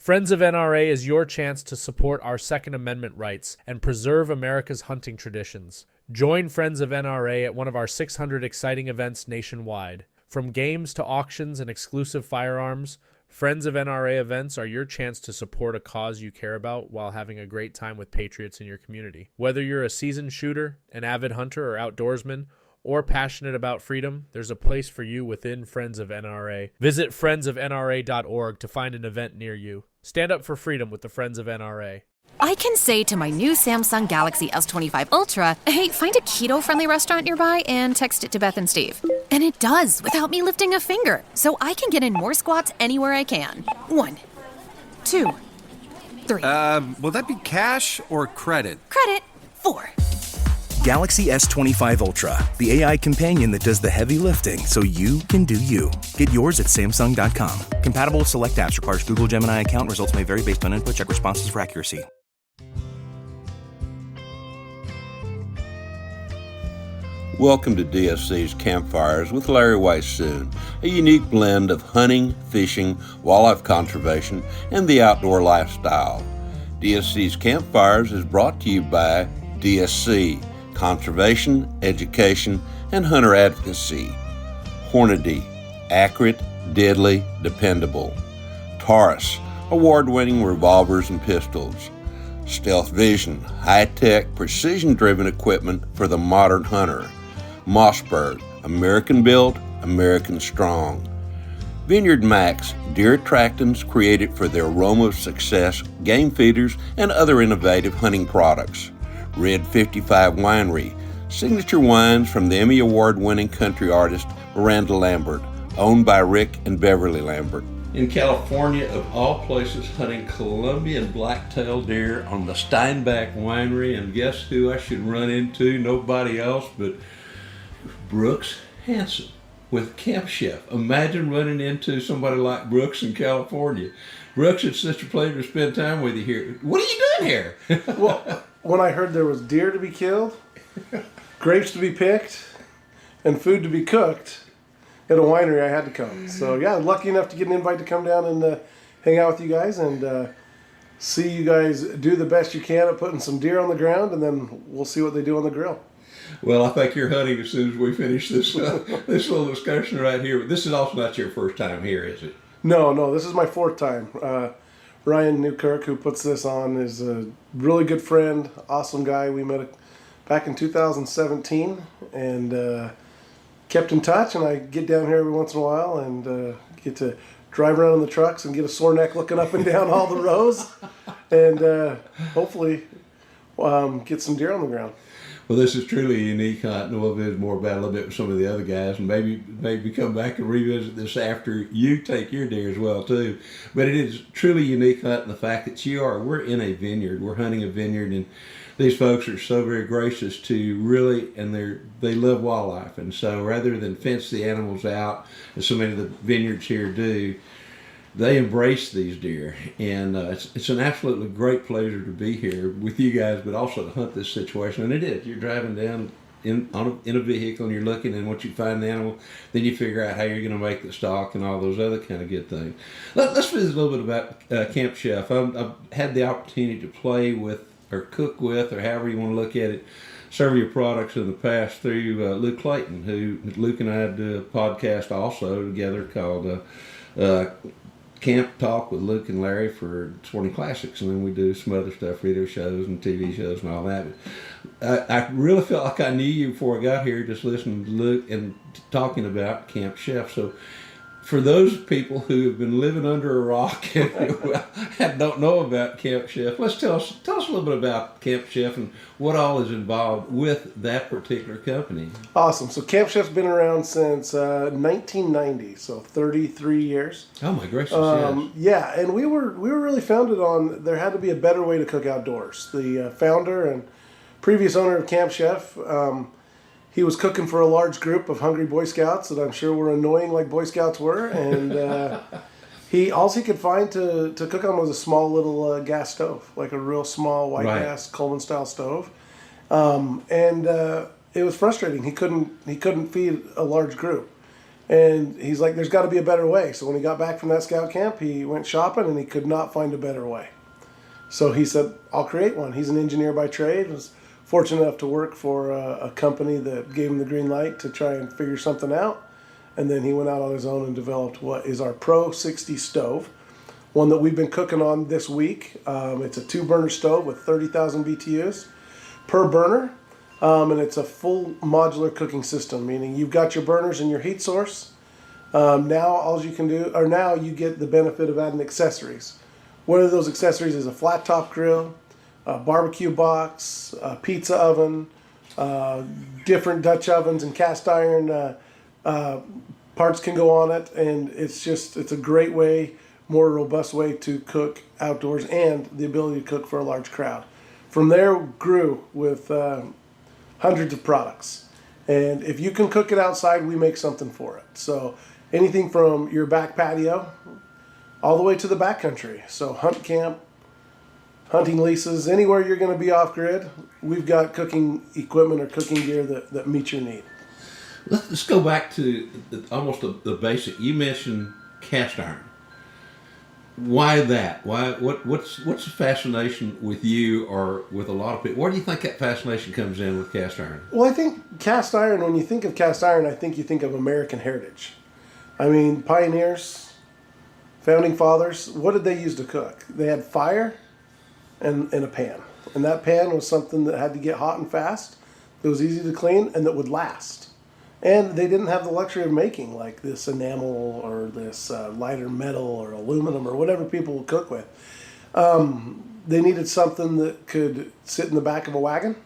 Friends of NRA is your chance to support our Second Amendment rights and preserve America's hunting traditions. Join Friends of NRA at one of our 600 exciting events nationwide. From games to auctions and exclusive firearms, Friends of NRA events are your chance to support a cause you care about while having a great time with patriots in your community. Whether you're a seasoned shooter, an avid hunter or outdoorsman, or passionate about freedom, there's a place for you within Friends of NRA. Visit friendsofnra.org to find an event near you. Stand up for freedom with the Friends of NRA. I can say to my new Samsung Galaxy S25 Ultra, hey, find a keto-friendly restaurant nearby and text it to Beth and Steve. And it does, without me lifting a finger. So I can get in more squats anywhere I can. 1, 2, 3. Will that be cash or credit? Credit. 4. Galaxy S25 Ultra, the AI companion that does the heavy lifting so you can do you. Get yours at Samsung.com. Compatible with select apps. Requires Google Gemini account. Results may vary based on input. Check responses for accuracy. Welcome to DSC's Campfires with Larry Weissoon, a unique blend of hunting, fishing, wildlife conservation, and the outdoor lifestyle. DSC's Campfires is brought to you by DSC, Conservation, Education, and Hunter Advocacy. Hornady, accurate, deadly, dependable. Taurus, award-winning revolvers and pistols. Stealth Vision, high-tech, precision-driven equipment for the modern hunter. Mossberg, American-built, American-strong. Vineyard Max, deer attractants created for the aroma of success, game feeders, and other innovative hunting products. Red 55 Winery, signature wines from the Emmy Award-winning country artist Miranda Lambert, owned by Rick and Beverly Lambert. In California, of all places, hunting Columbian blacktail deer on the Steinbeck Winery, and guess who I should run into? Nobody else but Brooks Hanson with Camp Chef. Imagine running into somebody like Brooks in California. Brooks, it's such a pleasure to spend time with you here. What are you doing here? Well, when I heard there was deer to be killed, grapes to be picked, and food to be cooked at a winery, I had to come. So yeah, lucky enough to get an invite to come down and hang out with you guys and see you guys do the best you can at putting some deer on the ground, and then we'll see what they do on the grill. Well, I think you're hunting as soon as we finish this this little discussion right here. But this is also not your first time here, is it? No, this is my 4th time. Ryan Newkirk, who puts this on, is a really good friend, awesome guy. We met back in 2017 and kept in touch, and I get down here every once in a while and get to drive around in the trucks and get a sore neck looking up and down all the rows and hopefully get some deer on the ground. Well, this is truly a unique hunt, and we'll visit more about it a little bit with some of the other guys, and maybe come back and revisit this after you take your deer as well, too. But it is truly unique hunt in the fact that we're in a vineyard. We're hunting a vineyard, and these folks are so very gracious to really, and they love wildlife. And so rather than fence the animals out, as so many of the vineyards here do, they embrace these deer, and it's an absolutely great pleasure to be here with you guys, but also to hunt this situation. And it is. You're driving down in a vehicle, and you're looking, and once you find the animal, then you figure out how you're going to make the stock and all those other kind of good things. Let's visit a little bit about Camp Chef. I've had the opportunity to play with, or cook with, or however you want to look at it, several of your products in the past through Luke Clayton, who Luke and I do a podcast also together called Camp Talk with Luke and Larry for 20 Classics, and then we do some other stuff, radio shows and TV shows and all that. But I really felt like I knew you before I got here, just listening to Luke and talking about Camp Chef. So for those people who have been living under a rock and don't know about Camp Chef, let's tell us a little bit about Camp Chef and what all is involved with that particular company. Awesome. So Camp Chef's been around since 1990, so 33 years. Oh my gracious! Yes. Yeah, and we were really founded on there had to be a better way to cook outdoors. The founder and previous owner of Camp Chef. He was cooking for a large group of hungry Boy Scouts that I'm sure were annoying like Boy Scouts were, and all he could find to cook on was a small little gas stove, like a real small white gas Coleman style stove, and it was frustrating. He couldn't feed a large group, And he's like, there's got to be a better way. So when he got back from that scout camp, he went shopping and he could not find a better way. So he said, I'll create one. He's an engineer by trade. Was fortunate enough to work for a company that gave him the green light to try and figure something out. And then he went out on his own and developed what is our Pro 60 stove, one that we've been cooking on this week. It's a 2-burner stove with 30,000 BTUs per burner. And it's a full modular cooking system, meaning you've got your burners and your heat source. Now all you can do, or now you get the benefit of adding accessories. One of those accessories is a flat top grill, a barbecue box, a pizza oven, different Dutch ovens and cast iron parts can go on it, and it's a great way, more robust way to cook outdoors and the ability to cook for a large crowd. From there grew with hundreds of products. And if you can cook it outside, we make something for it. So anything from your back patio all the way to the backcountry. So hunt camp, hunting leases, anywhere you're going to be off grid, we've got cooking equipment or cooking gear that meets your need. Let's go back to almost the basic. You mentioned cast iron. Why that? What's the fascination with you or with a lot of people? Where do you think that fascination comes in with cast iron? Well, I think cast iron, when you think of cast iron, I think you think of American heritage. I mean, pioneers, founding fathers, what did they use to cook? They had fire and a pan. And that pan was something that had to get hot and fast, that was easy to clean, and that would last. And they didn't have the luxury of making like this enamel or this lighter metal or aluminum or whatever people would cook with. They needed something that could sit in the back of a wagon,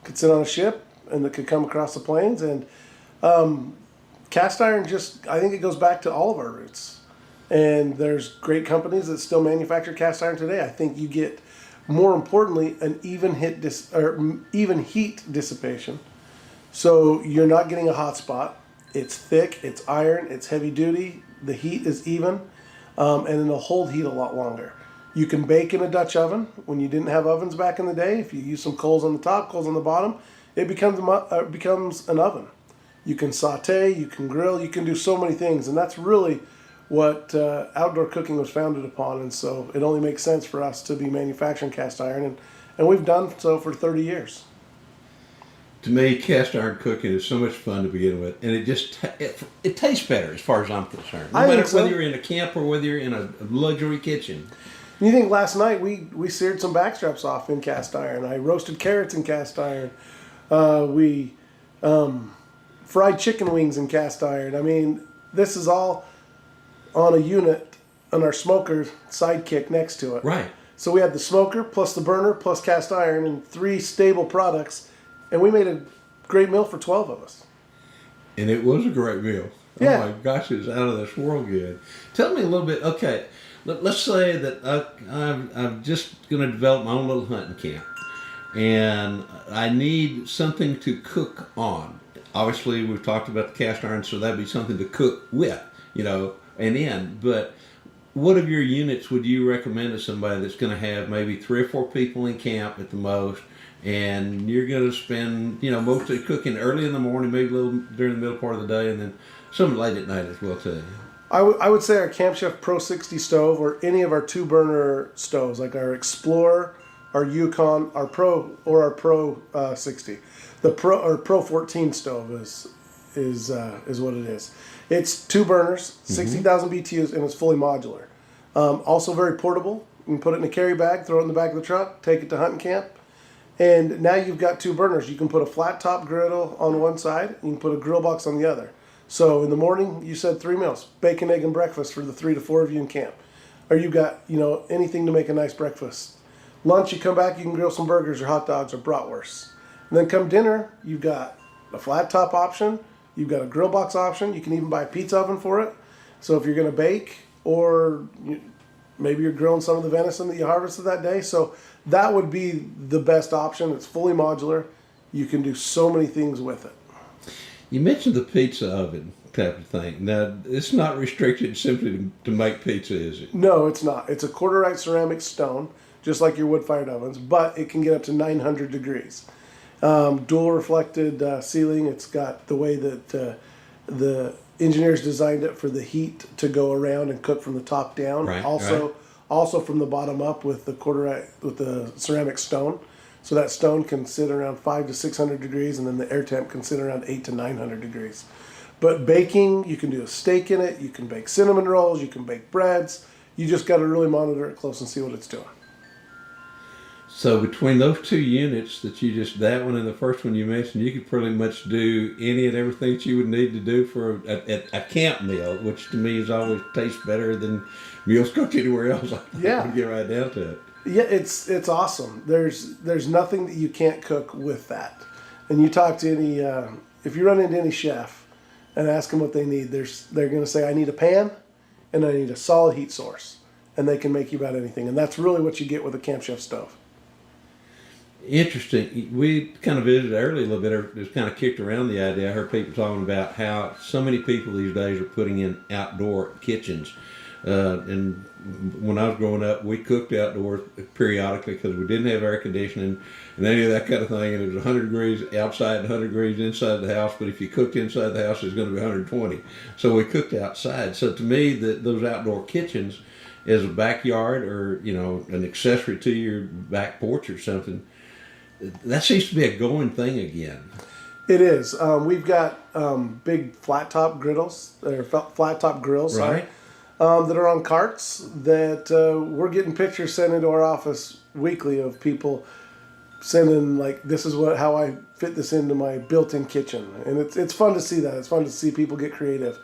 could sit on a ship, and that could come across the plains. And cast iron I think it goes back to all of our roots. And there's great companies that still manufacture cast iron today. I think you get, more importantly, an even heat dissipation. So you're not getting a hot spot. It's thick, it's iron, it's heavy duty, the heat is even, and it'll hold heat a lot longer. You can bake in a Dutch oven. When you didn't have ovens back in the day, if you use some coals on the top, coals on the bottom, it becomes an oven. You can saute, you can grill, you can do so many things, and that's really what outdoor cooking was founded upon. And so it only makes sense for us to be manufacturing cast iron, and we've done so for 30 years. To me, cast iron cooking is so much fun to begin with, and it tastes better as far as I'm concerned. No matter whether you're in a camp or whether you're in a luxury kitchen. You think last night we seared some backstraps off in cast iron. I roasted carrots in cast iron. We fried chicken wings in cast iron. I mean, this is all on a unit on our smoker sidekick next to it. Right. So we had the smoker plus the burner plus cast iron and 3 stable products. And we made a great meal for 12 of us. And it was a great meal. Yeah. Oh my gosh, it was out of this world good. Tell me a little bit, okay, let's say that I'm just going to develop my own little hunting camp. And I need something to cook on. Obviously, we've talked about the cast iron, so that'd be something to cook with, and in. But what of your units would you recommend to somebody that's going to have maybe 3 or 4 people in camp at the most? And you're going to spend, mostly cooking early in the morning, maybe a little during the middle part of the day, and then some late at night as well, too. I would say our Camp Chef Pro 60 stove or any of our 2-burner stoves, like our Explorer, our Yukon, our Pro, or our Pro 60. The Pro 14 stove is what it is. It's 2 burners, 60,000 BTUs, and it's fully modular. Also very portable. You can put it in a carry bag, throw it in the back of the truck, take it to hunting camp. And now you've got 2 burners. You can put a flat top griddle on one side, you can put a grill box on the other. So in the morning, you said 3 meals, bacon, egg, and breakfast for the 3 to 4 of you in camp. Or you've got, anything to make a nice breakfast. Lunch, you come back, you can grill some burgers or hot dogs or bratwurst. And then come dinner, you've got a flat top option, you've got a grill box option, you can even buy a pizza oven for it. So if you're going to bake, or maybe you're grilling some of the venison that you harvested that day. So that would be the best option. It's fully modular. You can do so many things with it. You mentioned the pizza oven type of thing. Now, it's not restricted simply to make pizza, is it? No, it's not. It's a quarterite ceramic stone, just like your wood-fired ovens, but it can get up to 900 degrees. Dual reflected ceiling. It's got the way that the engineers designed it for the heat to go around and cook from the top down. Right, Also from the bottom up with the ceramic stone. So that stone can sit around 500 to 600 degrees, and then the air temp can sit around 800 to 900 degrees. But baking, you can do a steak in it, you can bake cinnamon rolls, you can bake breads. You just got to really monitor it close and see what it's doing. So between those two units that one and the first one you mentioned, you could pretty much do any and everything that you would need to do for a camp meal, which to me is always tastes better than meals cooked anywhere else. Yeah. Get right down to it. Yeah, it's awesome. There's nothing that you can't cook with that. And you talk to any, if you run into any chef and ask them what they need, they're going to say, I need a pan and I need a solid heat source. And they can make you about anything. And that's really what you get with a Camp Chef stove. Interesting. We kind of visited early a little bit, or just kind of kicked around the idea. I heard people talking about how so many people these days are putting in outdoor kitchens. And when I was growing up, we cooked outdoors periodically because we didn't have air conditioning and any of that kind of thing. And it was 100 degrees outside and 100 degrees inside the house. But if you cooked inside the house, it was going to be 120. So we cooked outside. So to me, those outdoor kitchens as a backyard or, an accessory to your back porch or something, that seems to be a going thing again. It is. We've got big flat top griddles, or flat top grills, Right. that are on carts that we're getting pictures sent into our office weekly of people sending this is how I fit this into my built-in kitchen, and it's fun to see that. It's fun to see people get creative,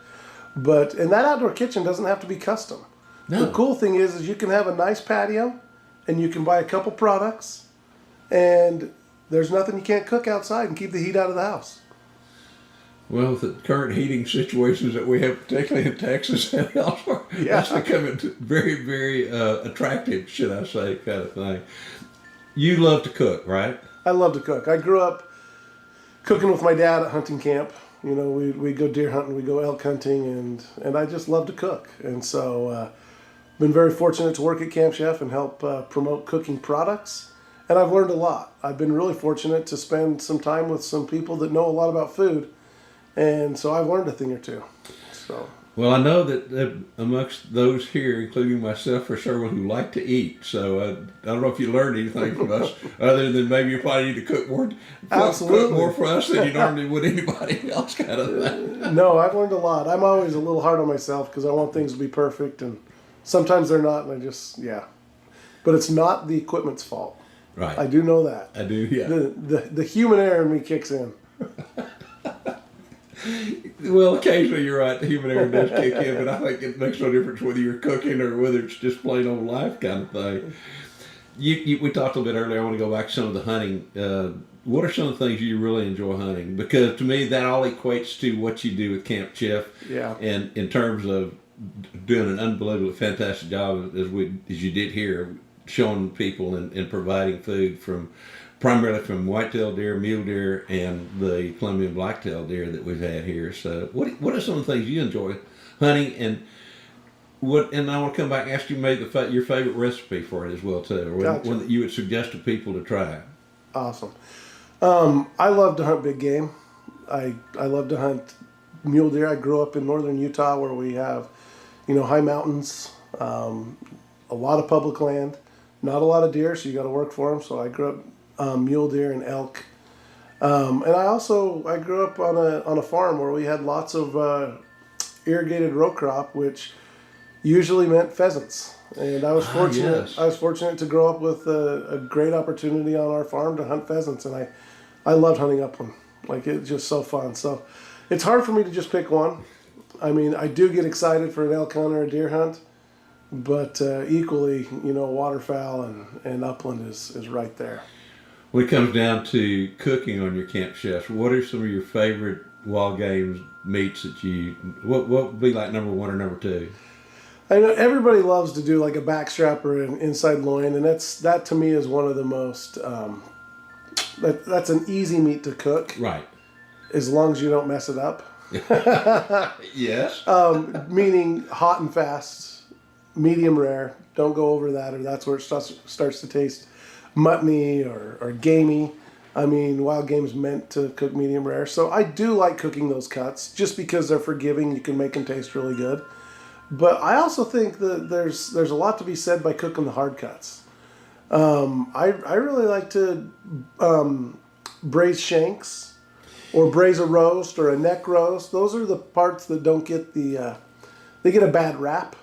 and that outdoor kitchen doesn't have to be custom. No. The cool thing is you can have a nice patio, and you can buy a couple products. And there's nothing you can't cook outside and keep the heat out of the house. Well, the current heating situations that we have, particularly in Texas and elsewhere, that's becoming very, very attractive, should I say, kind of thing. You love to cook, right? I love to cook. I grew up cooking with my dad at hunting camp. We go deer hunting, we go elk hunting, and I just love to cook. And so been very fortunate to work at Camp Chef and help promote cooking products. And I've learned a lot. I've been really fortunate to spend some time with some people that know a lot about food. And so I've learned a thing or two. Well, I know that amongst those here, including myself, are several who like to eat. So I don't know if you learned anything from us, other than maybe you probably need to cook more for us than you normally would anybody else, kind of thing. No, I've learned a lot. I'm always a little hard on myself because I want things to be perfect, and sometimes they're not, and But it's not the equipment's fault. Right. I do know that. I do, yeah. The human error in me kicks in. Well, occasionally you're right, the human error does kick in, but I think it makes no difference whether you're cooking or whether it's just plain old life kind of thing. We talked a little bit earlier, I want to go back to some of the hunting. What are some of the things you really enjoy hunting? Because to me, that all equates to what you do with Camp Chef. Yeah. And in terms of doing an unbelievably fantastic job, as you did here, showing people and providing food primarily from white-tailed deer, mule deer, and the Columbian blacktail deer that we've had here. So what are some of the things you enjoy hunting, and I want to come back and ask you maybe your favorite recipe for it as well too, or Gotcha. one that you would suggest to people to try. Awesome. I love to hunt big game. I love to hunt mule deer. I grew up in northern Utah where we have, high mountains, a lot of public land, not a lot of deer, so you got to work for them. So I grew up mule deer and elk, and I grew up on a farm where we had lots of irrigated row crop, which usually meant pheasants. And I was fortunate. Yes. I was fortunate to grow up with a great opportunity on our farm to hunt pheasants, and I loved hunting upland. It's just so fun. So it's hard for me to just pick one. I mean, I do get excited for an elk hunt or a deer hunt, but equally, waterfowl and upland is right there. When it comes down to cooking on your Camp Chefs, what are some of your favorite wild game meats that what would be like number one or number two? I know everybody loves to do like a backstrap or an inside loin, and that to me is one of the most, that's an easy meat to cook. Right. As long as you don't mess it up. Yes. Meaning hot and fast, medium rare. Don't go over that, or that's where it starts to taste muttony or gamey. I mean, Wild Game's meant to cook medium rare. So I do like cooking those cuts just because they're forgiving. You can make them taste really good. But I also think that there's a lot to be said by cooking the hard cuts. I really like to braise shanks or braise a roast or a neck roast. Those are the parts that don't get they get a bad rap,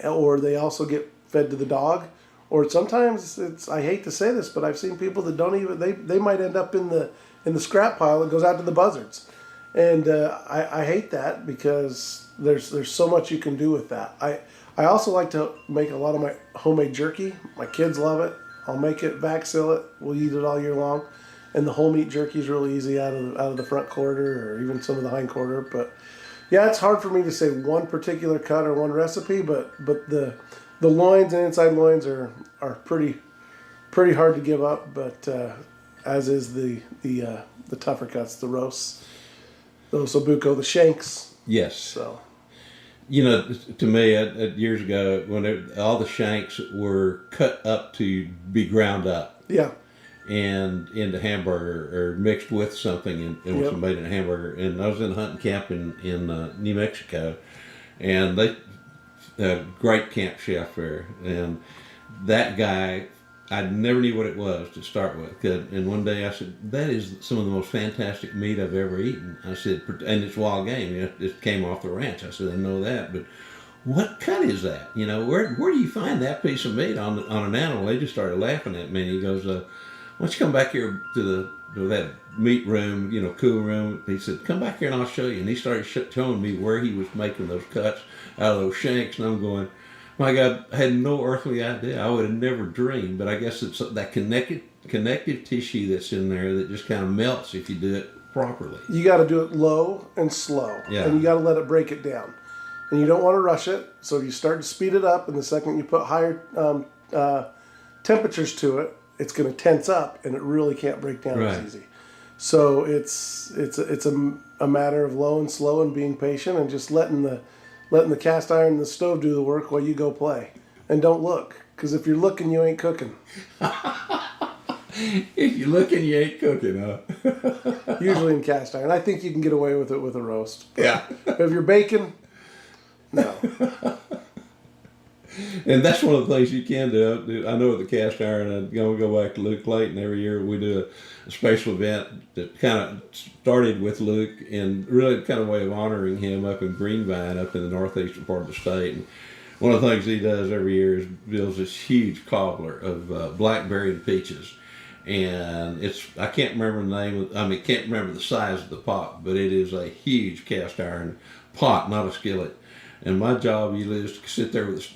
or they also get fed to the dog. Or sometimes I hate to say this, but I've seen people that don't even, they might end up in the scrap pile that goes out to the buzzards. And I hate that because there's so much you can do with that. I also like to make a lot of my homemade jerky. My kids love it. I'll make it, vac seal it. We'll eat it all year long. And the whole meat jerky is really easy out of the front quarter or even some of the hind quarter. But yeah, it's hard for me to say one particular cut or one recipe, but the loins and inside loins are pretty hard to give up, but as is the tougher cuts, the roasts, the osobuco, the shanks. Yes. So, to me, years ago, when all the shanks were cut up to be ground up. Yeah. And into hamburger or mixed with something and was made in a hamburger. And I was in a hunting camp in New Mexico, and they a great camp chef there, and that guy, I never knew what it was to start with. And one day I said, that is some of the most fantastic meat I've ever eaten. I said, and it's wild game. It came off the ranch. I said, I know that, but what cut is that? Where do you find that piece of meat on an animal? They just started laughing at me. And he goes, why don't you come back here to that meat room, cool room. He said, come back here and I'll show you. And he started showing me where he was making those cuts out of those shanks. And I'm going, my God, I had no earthly idea. I would have never dreamed. But I guess it's that connective tissue that's in there that just kind of melts if you do it properly. You got to do it low and slow. Yeah. And you got to let it break it down. And you don't want to rush it. So if you start to speed it up, and the second you put higher temperatures to it, it's going to tense up, and it really can't break down as easy. So it's a matter of low and slow and being patient and just letting the cast iron and the stove do the work while you go play. And don't look, because if you're looking, you ain't cooking. If you're looking, you ain't cooking, huh? Usually in cast iron. I think you can get away with it with a roast. Yeah. But if you're baking, no. And that's one of the things you can do. I know with the cast iron, I'm going to go back to Luke Clayton. Every year we do a special event that kind of started with Luke and really kind of way of honoring him up in Greenvine, up in the northeastern part of the state. And one of the things he does every year is builds this huge cobbler of blackberry and peaches. And I can't remember the name, can't remember the size of the pot, but it is a huge cast iron pot, not a skillet. And my job usually is to sit there with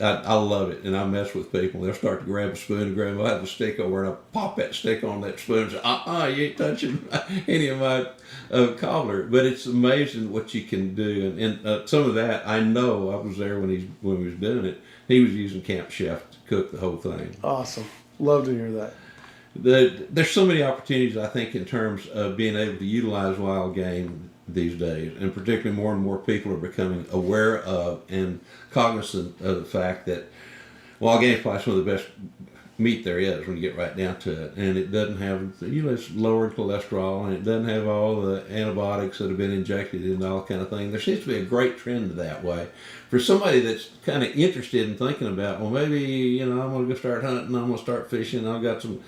I love it, and I mess with people. They'll start to grab a spoon and grab. I'll have a stick over, and I'll pop that stick on that spoon and say, you ain't touching any of my cobbler. But it's amazing what you can do, and some of that I know. I was there when he was doing it. He was using Camp Chef to cook the whole thing. Awesome, love to hear that. There's so many opportunities, I think, in terms of being able to utilize wild game these days, and particularly more and more people are becoming aware of and cognizant of the fact that wild game is probably some of the best meat there is when you get right down to it, and it doesn't have, it's lower in cholesterol, and it doesn't have all the antibiotics that have been injected and all that kind of thing. There seems to be a great trend that way. For somebody that's kind of interested in thinking about, well, maybe, I'm going to go start hunting, I'm going to start fishing, I've got some,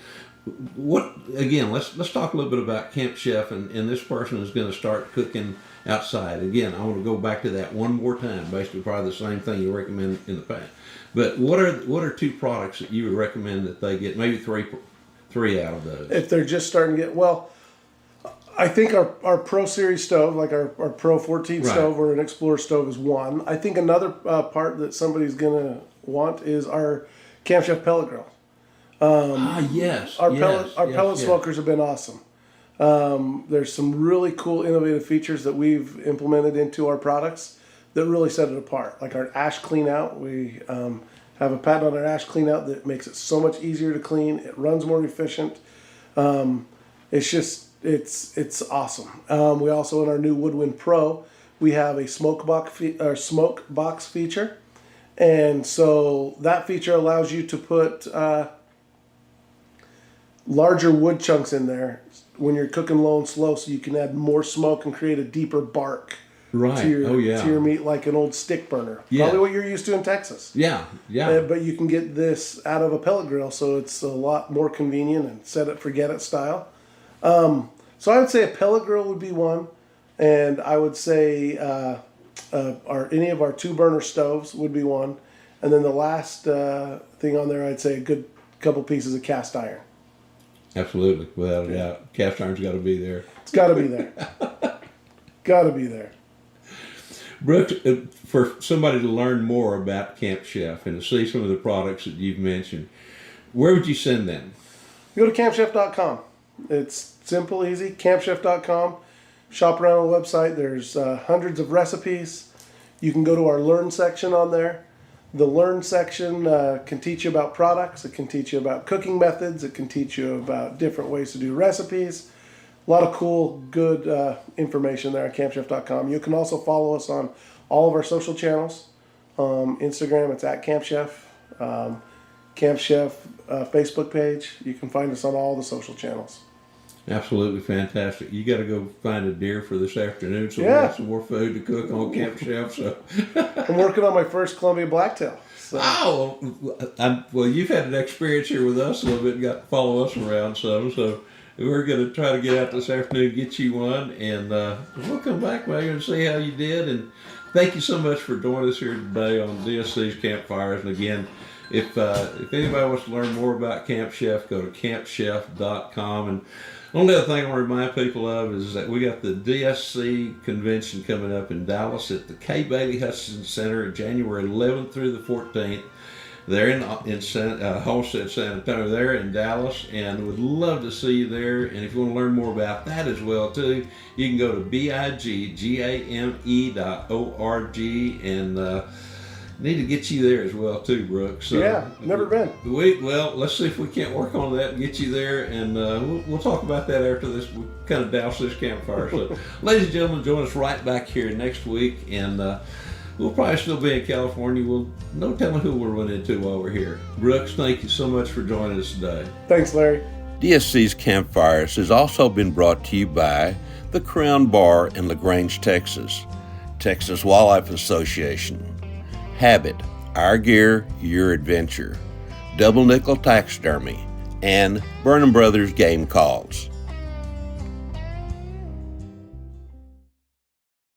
let's talk a little bit about Camp Chef, and this person is going to start cooking outside. Again, I want to go back to that one more time, basically probably the same thing you recommend in the past. But what are two products that you would recommend that they get, maybe three out of those? If they're just starting to get, well, I think our Pro Series stove, like our Pro 14 stove or an Explorer stove is one. I think another part that somebody's going to want is our Camp Chef pellet grill. Yes. Our pellet smokers have been awesome. There's some really cool innovative features that we've implemented into our products that really set it apart. Like our ash clean out, we have a patent on our ash clean out that makes it so much easier to clean. It runs more efficient. It's awesome. We also, in our new Woodwind Pro, we have a smoke box feature. And so that feature allows you to put larger wood chunks in there when you're cooking low and slow, so you can add more smoke and create a deeper bark Right. to your, Oh, yeah. to your meat, like an old stick burner. Yeah. Probably what you're used to in Texas. Yeah. Yeah. But you can get this out of a pellet grill, so it's a lot more convenient and set it, forget it style. So I would say a pellet grill would be one, and I would say any of our 2-burner stoves would be one, and then the last thing on there, I'd say a good couple pieces of cast iron. Absolutely, without a doubt. Cast iron's got to be there. It's got to be there. Got to be there. Brooks, for somebody to learn more about Camp Chef and to see some of the products that you've mentioned, where would you send them? Go to campchef.com. It's simple, easy. Campchef.com. Shop around on the website. There's hundreds of recipes. You can go to our Learn section on there. The Learn section can teach you about products. It can teach you about cooking methods. It can teach you about different ways to do recipes. A lot of cool, good information there at campchef.com. You can also follow us on all of our social channels. Instagram, it's at Camp Chef. Camp Chef Facebook page. You can find us on all the social channels. Absolutely fantastic. You got to go find a deer for this afternoon, so we Yeah. have some more food to cook on Camp Chef. So, I'm working on my first Columbian blacktail. So. well, you've had an experience here with us a little bit and got to follow us around some, so we're going to try to get out this afternoon, get you one, and we'll come back later and see how you did. And thank you so much for joining us here today on DSC's Campfires. And again, if anybody wants to learn more about Camp Chef, go to campchef.com. And only other thing I want to remind people of is that we got the DSC convention coming up in Dallas at the K. Bailey Hutchinson Center, January 11th through the 14th. They're in Homestead, San Antonio. They're in Dallas, and would love to see you there. And if you want to learn more about that as well, too, you can go to biggame.org, and need to get you there as well, too, Brooks. So, Yeah, never been. Well, let's see if we can't work on that and get you there, and we'll talk about that after this. We kind of douse this campfire. So, ladies and gentlemen, join us right back here next week, and we'll probably still be in California. We'll no telling who we'll run into while we're here. Brooks, thank you so much for joining us today. Thanks, Larry. DSC's Campfires has also been brought to you by the Crown Bar in LaGrange, Texas, Texas Wildlife Association, Habit, Our Gear, Your Adventure, Double Nickel Taxidermy, and Burnham Brothers Game Calls.